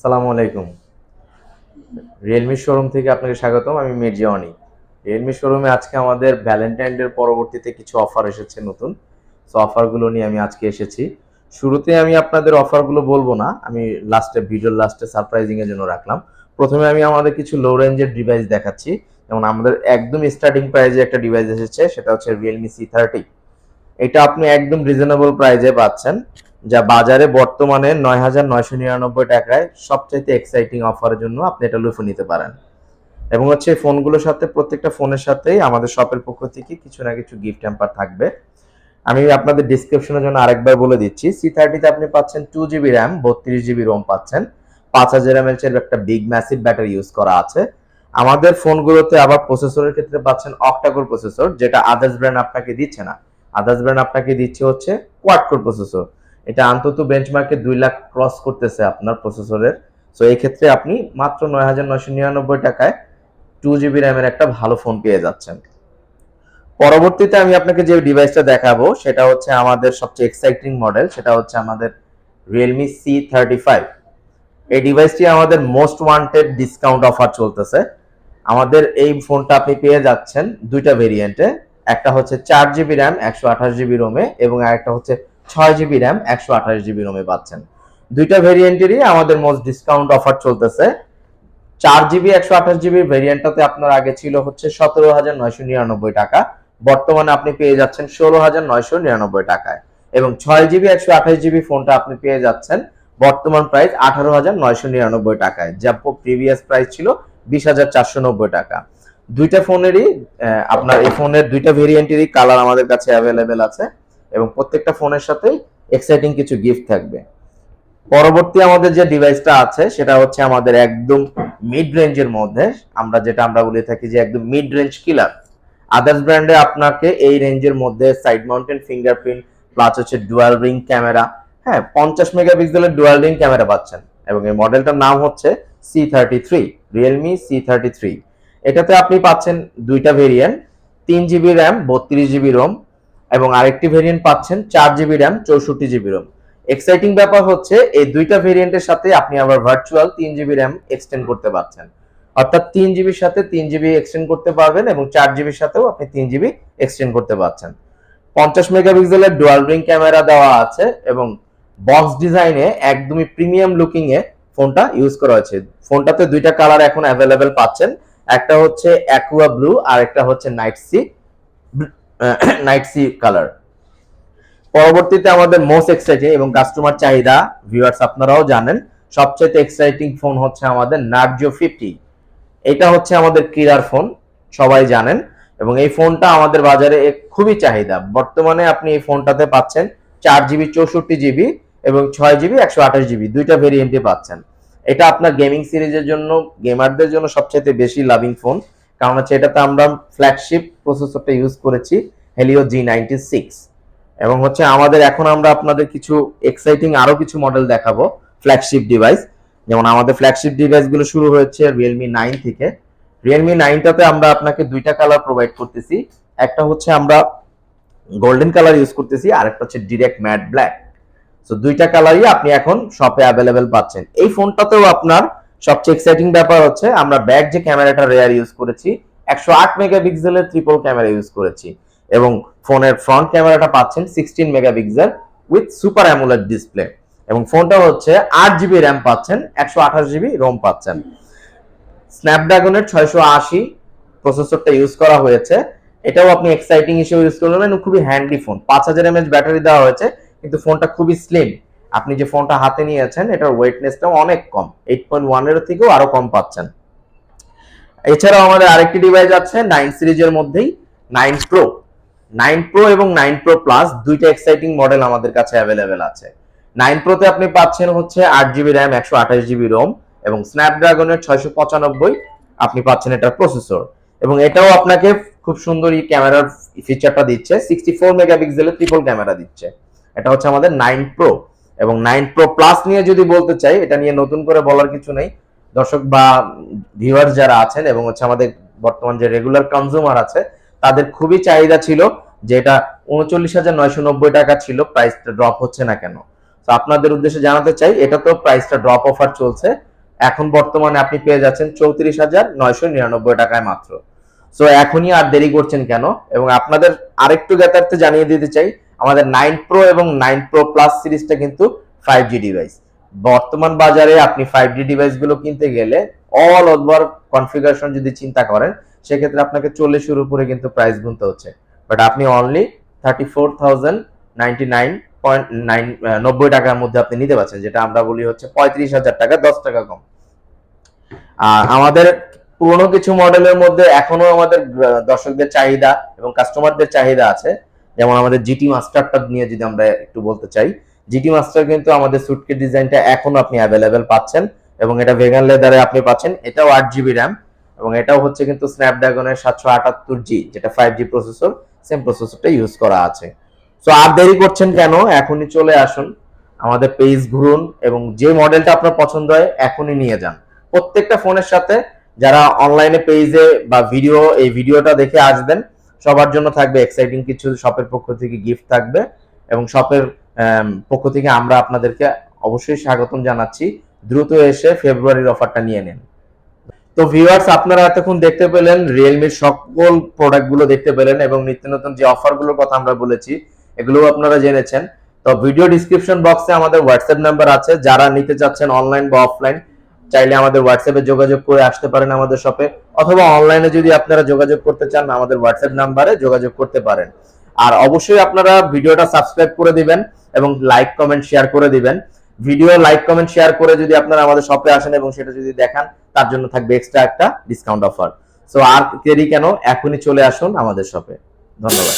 আসসালামু আলাইকুম। Realme showroom থেকে আপনাকে স্বাগতম। আমি মির্জা অনিক। রিয়েলমি শোরুমে আজকে আমাদের ভ্যালেন্টাইন ডের পরবর্তীতে কিছু অফার এসেছে নতুন। সো অফারগুলো নিয়ে আমি আজকে এসেছি। শুরুতে আমি আপনাদের অফারগুলো বলবো না, আমি ভিডিওর লাস্টে সারপ্রাইজিং এর জন্য রাখলাম। প্রথমে আমি আমাদের কিছু লো রেঞ্জের ডিভাইস দেখাচ্ছি। যেমন আমাদের একদম স্টার্টিং প্রাইসে একটা ডিভাইস এসেছে, সেটা হচ্ছে Realme C30। এটা আপনি একদম রিজনেবল প্রাইসে পাচ্ছেন, যা বাজারে বর্তমানে ৯,৯৯৯ টাকায় সবচাইতে এক্সাইটিং অফারের জন্য আপনি এটা লুফে নিতে পারেন। এবং হচ্ছে ফোনগুলোর সাথে প্রত্যেকটা ফোনের সাথেই আমাদের শপের পক্ষ থেকে কিছু না কিছু গিফট হ্যাম্পার থাকবে। আমি আপনাদের ডিসক্রিপশনের জন্য আরেকবার বলে দিচ্ছি, C30তে আপনি পাচ্ছেন 2GB র্যাম, 32GB রোম পাচ্ছেন, 5000 mAh এর একটা বিগ ম্যাসিভ ব্যাটারি ইউজ করা আছে। আমাদের ফোনগুলোতে আবার প্রসেসরের ক্ষেত্রে পাচ্ছেন অক্টাকোর প্রসেসর, যেটা আদার্স ব্র্যান্ড আপনাকে দিচ্ছে না। আদার্স ব্র্যান্ড আপনাকে দিচ্ছে হচ্ছে কোয়াড কোর প্রসেসর। এটা অন্তত বেঞ্চমার্কে 2 লাখ ক্রস করতেছে আপনার প্রসেসরের। সো এই ক্ষেত্রে আপনি মাত্র ৯,৯৯৯ টাকায় 2GB র্যামের একটা ভালো ফোন পেয়ে যাচ্ছেন। পরবর্তীতে আমি আপনাকে যে ডিভাইসটা দেখাবো সেটা হচ্ছে আমাদের সবচেয়ে এক্সাইটিং মডেল, সেটা হচ্ছে আমাদের Realme C35। এই ডিভাইসটি আমাদের মোস্ট ওয়ান্টেড ডিসকাউন্ট অফার চলতেছে। আমাদের এই ফোনটা আপনি পেয়ে যাচ্ছেন দুইটা ভেরিয়েন্টে। একটা হচ্ছে 4GB র্যাম 128GB রোমে, এবং আরেকটা হচ্ছে 6GB র্যাম 128GB রোমে পাচ্ছেন। দুইটা ভেরিয়েন্টেরই আমাদের মোস্ট ডিসকাউন্ট অফার চলতেছে। 4GB 128GB ভেরিয়েন্টটাতে আপনার আগে ছিল হচ্ছে 17,999 টাকা, বর্তমানে আপনি পেয়ে যাচ্ছেন 16,999 টাকায়। এবং 6GB 128GB ফোনটা আপনি পেয়ে যাচ্ছেন বর্তমান প্রাইস 18,999 টাকায়, যা প্রিভিয়াস প্রাইস ছিল 20,490 টাকা। দুইটা ফোনেরই আপনার এই ফোনের দুইটা ভেরিয়েন্টেরই কালার আমাদের কাছে অ্যাভেলেবেল আছে, এবং প্রত্যেকটা ফোনের সাথেই এক্সাইটিং কিছু গিফট থাকবে। পরবর্তী আমাদের যে ডিভাইসটা আছে সেটা হচ্ছে আমাদের একদম মিড রেঞ্জের মধ্যে, আমরা বলে থাকি যে একদম মিড রেঞ্জ কিলার। আদার্স ব্র্যান্ডে আপনাকে এই রেঞ্জের মধ্যে সাইড মাউন্টেন ফিঙ্গারপ্রিন্ট প্লাস হচ্ছে ডুয়াল রিং ক্যামেরা, হ্যাঁ 50 মেগাপিক্সেলের ডুয়াল রিং ক্যামেরা পাচ্ছেন। এবং এই মডেলটার নাম হচ্ছে C33, Realme C33। এটাতে আপনি পাচ্ছেন দুইটা variant, 3GB RAM 32GB Rome, এবং আরেকটি ভেরিয়েন্ট পাচ্ছেন 4GB RAM 64GB Rome. Exciting ব্যাপার হচ্ছে এই দুইটা ভেরিয়েন্টের সাথে আপনি আবার ভার্চুয়াল 3GB র্যাম এক্সটেন্ড করতে পারছেন, অর্থাৎ 3GB সাথে 3GB এক্সটেন্ড করতে পারবেন, এবং 4GB সাথেও আপনি 3GB এক্সটেন্ড করতে পারছেন। 50 মেগাপিক্সেলের ডুয়াল রিং ক্যামেরা দেওয়া আছে, এবং বক্স ডিজাইনে একদমই প্রিমিয়াম লুকিং এ ফোনটা ইউজ করা হয়েছে। ফোনটাতে দুইটা কালার এখন অ্যাভেলেবেল পাচ্ছেন, একটা হচ্ছে অ্যাকুয়া ব্লু আর একটা হচ্ছে নাইট সি কালার। পরবর্তীতে আমাদের মোস্ট এক্সাইটিং এবং কাস্টমার চাহিদা, ভিউয়ার্স আপনারাও জানেন, সবচেয়ে এক্সাইটিং ফোন হচ্ছে আমাদের নার্জো 50। এটা হচ্ছে আমাদের ক্রীড়ার ফোন, সবাই জানেন, এবং এই ফোনটা আমাদের বাজারে খুবই চাহিদা। বর্তমানে আপনি এই ফোনটাতে পাচ্ছেন 4GB 64GB এবং 6GB 128GB দুইটা ভেরিয়েন্টে পাচ্ছেন। এটা আপনার গেমিং সিরিজের জন্য, গেমারদের জন্য সবচেয়ে বেশি লাভিং ফোন, কারণ হচ্ছে এটাতে আমরা ফ্ল্যাগশিপ প্রসেসরটা ইউজ করেছি হেলিও G96। এবং হচ্ছে আমাদের এখন আমরা আপনাদের কিছু এক্সাইটিং আরো কিছু মডেল দেখাবো ফ্ল্যাগশিপ ডিভাইস। যেমন আমাদের ফ্ল্যাগশিপ ডিভাইস গুলো শুরু হয়েছে Realme 9 থেকে। Realme 9টাতে আমরা আপনাকে দুইটা কালার প্রোভাইড করতেছি, একটা হচ্ছে আমরা গোল্ডেন কালার ইউজ করতেছি, আর একটা হচ্ছে ডিরেক্ট ম্যাট ব্ল্যাক। সো দুইটা কালারই আপনি এখন শপে অ্যাভেলেবেল পাচ্ছেন। এই ফোনটাতেও আপনার সবচেয়ে এক্সাইটিং ব্যাপার হচ্ছে আমরা ব্যাক যে ক্যামেরাটা রেয়ার ইউজ করেছি, 108 মেগাপিক্সেলের ট্রিপল ক্যামেরা ইউজ করেছি, এবং ফোনের ফ্রন্ট ক্যামেরাটা পাচ্ছেন 16 megapixel with super AMOLED display, এবং ফোনটা হচ্ছে 8GB র্যাম পাচ্ছেন, 128GB রোম পাচ্ছেন। স্ন্যাপড্রাগনের 680 প্রসেসরটা ইউজ করা হয়েছে, এটাও আপনি এক্সাইটিং হিসেবে ইউজ করবেন, খুবই হ্যান্ডি ফোন। 5000 mAh ব্যাটারি দেওয়া হয়েছে, কিন্তু ফোনটা খুবই স্লিম। আপনি যে ফোনটা হাতে নিয়েছেন এটার ওয়েটনেসটাও অনেক কম, 8.1 এর থেকেও আরো কম পাচ্ছেন। এছাড়াও আমাদের আরেকটি ডিভাইস আছে 9 সিরিজের মধ্যেই, 9 প্রো। 9 প্রো এবং 9 প্রো প্লাস দুইটা এক্সাইটিং মডেল আমাদের কাছে অ্যাভেলেবেল আছে। 9 প্রোতে আপনি পাচ্ছেন হচ্ছে 8GB র্যাম 128GB রোম, এবং স্ন্যাপড্রাগনের 695 আপনি পাচ্ছেন এটার প্রসেসর, এবং এটাও আপনাকে খুব সুন্দর এই ক্যামেরার ফিচারটা দিচ্ছে, 64 মেগাপিক্সেলের ট্রিপল ক্যামেরা দিচ্ছে। এটা হচ্ছে আমাদের 9 প্রো। এবং 9 প্রো প্লাস নিয়ে যদি বলতে চাই, এটা নিয়ে নতুন করে বলার কিছু নেই। দর্শক বা ভিউয়ার্স যারা আছেন এবং হচ্ছে আমাদের বর্তমান যে রেগুলার কনজিউমার আছে, তাদের খুবই চাহিদা ছিল যে এটা 39,990 টাকা ছিল, প্রাইসটা ড্রপ হচ্ছে না কেন। তো আপনাদের উদ্দেশ্যে জানাতে চাই, এটা তো প্রাইসটা ড্রপ অফার চলছে, এখন বর্তমানে আপনি পেয়ে যাচ্ছেন 34,999 টাকায় মাত্র। সো এখনই আর দেরি করছেন কেন? এবং আপনাদের আরেকটু জ্ঞাতার্থে জানিয়ে দিতে চাই, আমাদের 9 প্রো এবং 9 প্রো প্লাস সিরিজটা কিন্তু 5G ডিভাইস। বর্তমান বাজারে আপনি 5G ডিভাইস গুলো কিনতে গেলে অল ওভার কনফিগারেশন যদি চিন্তা করেন, সেক্ষেত্রে আপনাকে 40-এর উপরে কিন্তু প্রাইস গুনতে হচ্ছে। বাট আপনি অনলি 34,099.90 টাকার মধ্যে আপনি নিতে পারছেন, যেটা আমরা বলি হচ্ছে 35,000 টাকা, 10 টাকা কম। আমাদের পুরনো কিছু মডেলের মধ্যে এখনো আমাদের দর্শকদের চাহিদা এবং কাস্টমারদের চাহিদা আছে। যেমন আমাদের জিটি মাস্টারটা নিয়ে যদি আমরা একটু বলতে চাই, জিটি মাস্টার কিন্তু আমাদের সুটকেস ডিজাইনটা এখনো আপনি অ্যাভেলেবেল পাচ্ছেন, এবং এটা ভেগান লেদারে আপনি পাচ্ছেন। এটাও 8GB র্যাম, এবং এটাও হচ্ছে কিন্তু স্ন্যাপড্রাগনের 778G, যেটা 5G প্রসেসর, সেম প্রসেসরটা ইউজ করা আছে। সো আর দেরি করছেন কেন? এখনই চলে আসুন, আমাদের পেজ ঘুরুন, এবং যে মডেলটা আপনার পছন্দ হয় এখনই নিয়ে যান। প্রত্যেকটা ফোনের সাথে যারা অনলাইনে পেজে বা এই ভিডিওটা দেখে আসবেন, সবার জন্য থাকবে এক্সাইটিং কিছু শপের পক্ষ থেকে গিফট থাকবে, এবং শপের পক্ষ থেকে আমরা আপনাদেরকে অবশ্যই স্বাগতম জানাচ্ছি। দ্রুত এসে ফেব্রুয়ারির অফারটা নিয়ে নেন। তো ভিউয়ার্স, আপনারা এতক্ষণ দেখতে পেলেন রিয়েলমির সকল প্রোডাক্টগুলো দেখতে পেলেন, এবং নিত্য নতুন যে অফারগুলোর কথা আমরা বলেছি এগুলো আপনারা জেনেছেন। তো ভিডিও ডিসক্রিপশন বক্সে আমাদের হোয়াটসঅ্যাপ নাম্বার আছে, যারা নিতে চাচ্ছেন অনলাইন বা অফলাইন, চাইলে আমাদের হোয়াটসঅ্যাপে যোগাযোগ করে আসতে পারেন আমাদের শপে, অথবা অনলাইনে যদি আপনারা যোগাযোগ করতে চান আমাদের হোয়াটসঅ্যাপ নাম্বারে যোগাযোগ করতে পারেন। আর অবশ্যই আপনারা ভিডিওটা সাবস্ক্রাইব করে দিবেন এবং লাইক কমেন্ট শেয়ার করে দিবেন। ভিডিও লাইক কমেন্ট শেয়ার করে যদি আপনারা আমাদের শপে আসেন এবং সেটা যদি দেখান, তার জন্য থাকবে এক্সট্রা একটা ডিসকাউন্ট অফার। সো আর দেরি কেন, এখনই চলে আসুন আমাদের শপে। ধন্যবাদ।